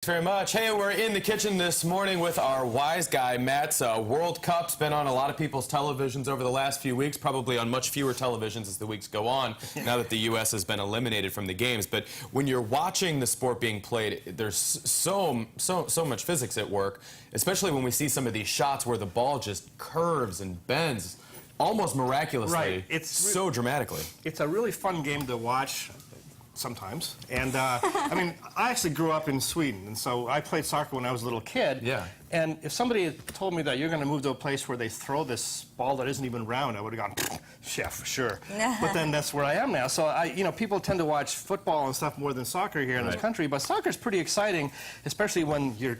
very much. Hey, we're in the kitchen this morning with our wise guy, Matt. World Cup's been on a lot of people's televisions over the last few weeks, probably on much fewer televisions as the weeks go on, now that the U.S. has been eliminated from the games. But when you're watching the sport being played, there's so much physics at work, especially when we see some of these shots where the ball just curves and bends almost miraculously, right. It's so dramatically. It's a really fun game to watch sometimes. And I mean, I actually grew up in Sweden, and so I played soccer when I was a little kid. Yeah. And if somebody had told me that you're going to move to a place where they throw this ball that isn't even round, I would have gone, chef, sure. But then that's where I am now. So people tend to watch football and stuff more than soccer here in this country, but soccer's pretty exciting, especially when your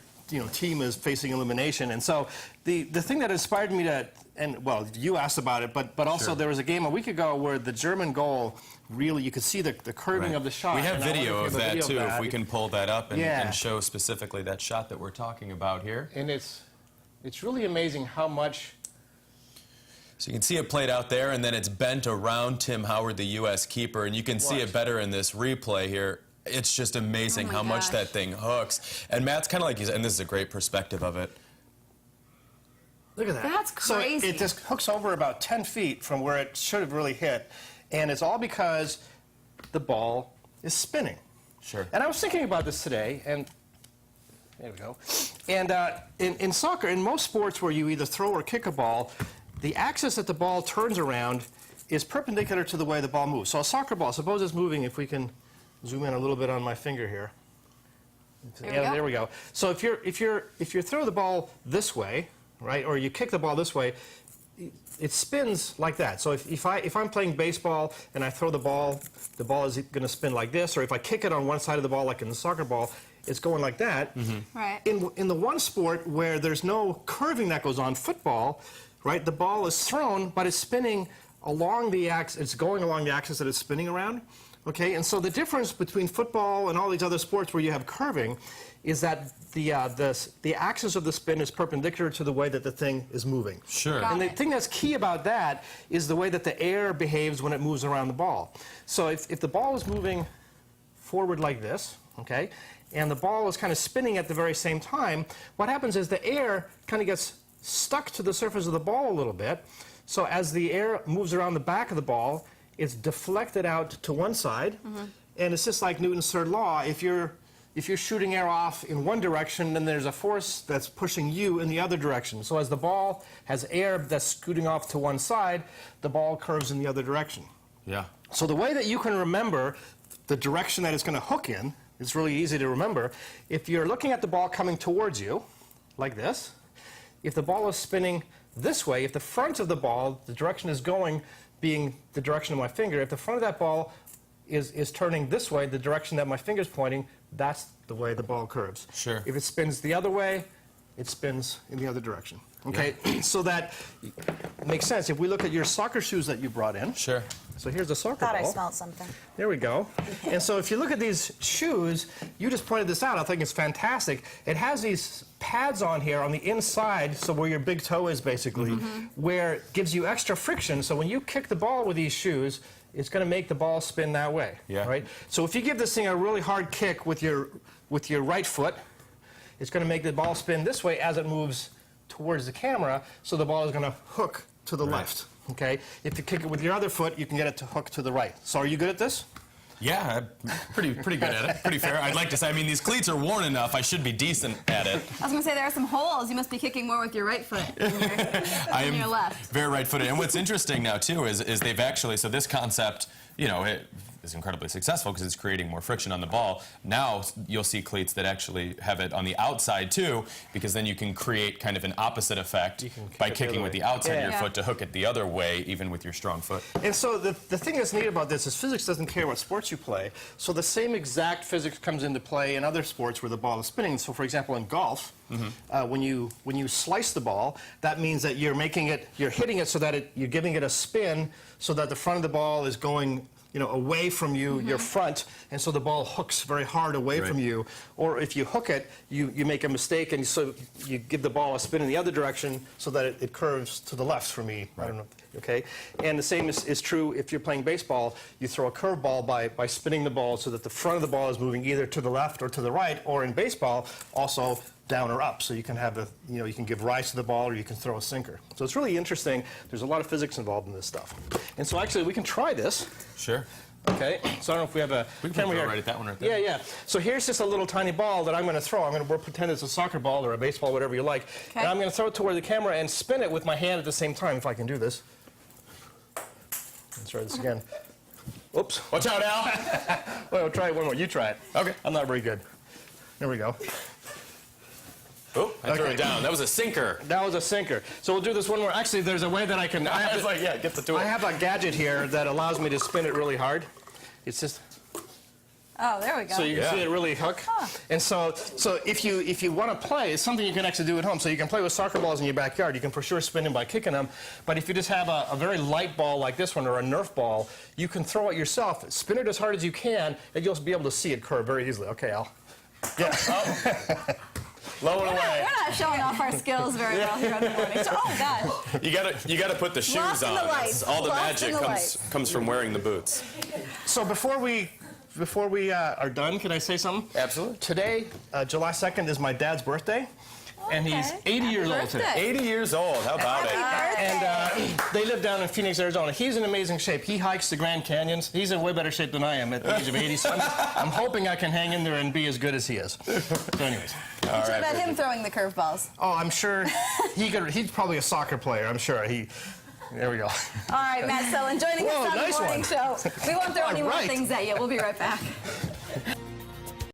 team is facing elimination. And so the thing that inspired me to, and well, you asked about it, but also there was a game a week ago where the German goal, really, you could see the curving of the shot. We have video of that, too, if we can pull that up and show specifically that shot that we're talking about here. And it's really amazing how much... So you can see it played out there, and then it's bent around Tim Howard, the U.S. keeper, and you can see it better in this replay here. It's just amazing how much that thing hooks. And Matt's kind of like, and this is a great perspective of it. Look at that. That's crazy. So it just hooks over about 10 feet from where it should have really hit. And it's all because the ball is spinning. Sure. And I was thinking about this today, and there we go. And in soccer, in most sports where you either throw or kick a ball, the axis that the ball turns around is perpendicular to the way the ball moves. So a soccer ball, suppose it's moving, if we can zoom in a little bit on my finger here. There we go. So if you throw the ball this way, right, or you kick the ball this way, it spins like that. So if I'm playing baseball and I throw the ball is going to spin like this. Or if I kick it on one side of the ball, like in the soccer ball, it's going like that. Right. In the one sport where there's no curving that goes on, football, right, the ball is thrown, but it's spinning along the axis. It's going along the axis that it's spinning around. Okay, and so the difference between football and all these other sports where you have curving is that the axis of the spin is perpendicular to the way that the thing is moving. Sure. And the thing that's key about that is the way that the air behaves when it moves around the ball. So if the ball is moving forward like this, okay, and the ball is kind of spinning at the very same time, what happens is the air kind of gets stuck to the surface of the ball a little bit. So as the air moves around the back of the ball, it's deflected out to one side, and it's just like Newton's third law. If you're shooting air off in one direction, then there's a force that's pushing you in the other direction. So as the ball has air that's scooting off to one side, the ball curves in the other direction. Yeah. So the way that you can remember the direction that it's going to hook in, it's really easy to remember. If you're looking at the ball coming towards you, like this, if the ball is spinning this way, if the front of the ball, the direction is going, being the direction of my finger, if the front of that ball is turning this way, the direction that my finger's pointing, that's the way the ball curves. Sure. If it spins the other way, it spins in the other direction. Okay, so that makes sense. If we look at your soccer shoes that you brought in. Sure. So here's the soccer ball. I smelled something. There we go. And so if you look at these shoes, you just pointed this out. I think it's fantastic. It has these pads on here on the inside, so where your big toe is basically, where it gives you extra friction. So when you kick the ball with these shoes, it's going to make the ball spin that way. Yeah. Right? So if you give this thing a really hard kick with your right foot, it's going to make the ball spin this way as it moves towards the camera, so the ball is going to hook to the left. Okay? If you kick it with your other foot, you can get it to hook to the right. So are you good at this? Yeah, I'm pretty good at it. Pretty fair. I'd like to say, I mean, these cleats are worn enough. I should be decent at it. I was going to say, there are some holes. You must be kicking more with your right foot than your left. Very right-footed. And what's interesting now, too, is they've actually, so this concept, it is incredibly successful because it's creating more friction on the ball. Now you'll see cleats that actually have it on the outside, too, because then you can create kind of an opposite effect by kicking with the outside of your foot to hook it the other way, even with your strong foot. And so the thing that's neat about this is physics doesn't care what sports you play. So the same exact physics comes into play in other sports where the ball is spinning. So, for example, in golf, when you slice the ball, that means that you're hitting it so that you're giving it a spin so that the front of the ball is going away from you, your front, and so the ball hooks very hard away from you. Or if you hook it, you make a mistake, and so you give the ball a spin in the other direction so that it curves to the left for me. I don't know. Okay? And the same is true if you're playing baseball. You throw a curveball by spinning the ball so that the front of the ball is moving either to the left or to the right, or in baseball, also down or up. So you can have you can give rise to the ball, or you can throw a sinker. So it's really interesting. There's a lot of physics involved in this stuff. And so actually we can try this. Sure. Okay, so I don't know if we have a camera here. Right at that one right there. Yeah, yeah. So here's just a little tiny ball that I'm going to throw. We'll pretend it's a soccer ball or a baseball, whatever you like. Okay. And I'm going to throw it toward the camera and spin it with my hand at the same time, if I can do this. Let's try this again. Oops. Watch out, Al. Well, we'll try it one more. You try it. Okay. I'm not very good. There we go. Oh, I threw Okay. it down. That was a sinker. That was a sinker. So we'll do this one more. Actually, there's a way that I can... I was like, yeah, get the tool. I have a gadget here that allows me to spin it really hard. It's just... Oh, there we go. So you can Yeah. see it really hook. And so if you want to play, it's something you can actually do at home. So you can play with soccer balls in your backyard. You can for sure spin them by kicking them. But if you just have a very light ball like this one or a Nerf ball, you can throw it yourself. Spin it as hard as you can, and you'll be able to see it curve very easily. Okay, Al. Yeah. Low and away. We're not showing off our skills very well here on the morning show. Oh, God. You gotta put the shoes Lost in on. the lights. All the Lost in magic the comes from wearing the boots. So before we are done, can I say something? Absolutely. Today, July 2nd, is my dad's birthday. And he's Okay. 80 years Happy old today. birthday. 80 years old. How about it? And they live down in Phoenix, Arizona. He's in amazing shape. He hikes the Grand Canyons. He's in way better shape than I am at the age of 80. So I'm hoping I can hang in there and be as good as he is. So anyways. All What right. about him throwing the curveballs? Oh, I'm sure he's probably a soccer player. I'm sure there we go. All right, Matt Sullivan joining Whoa, us on nice the morning one. show. We won't throw any more right. things at you. We'll be right back.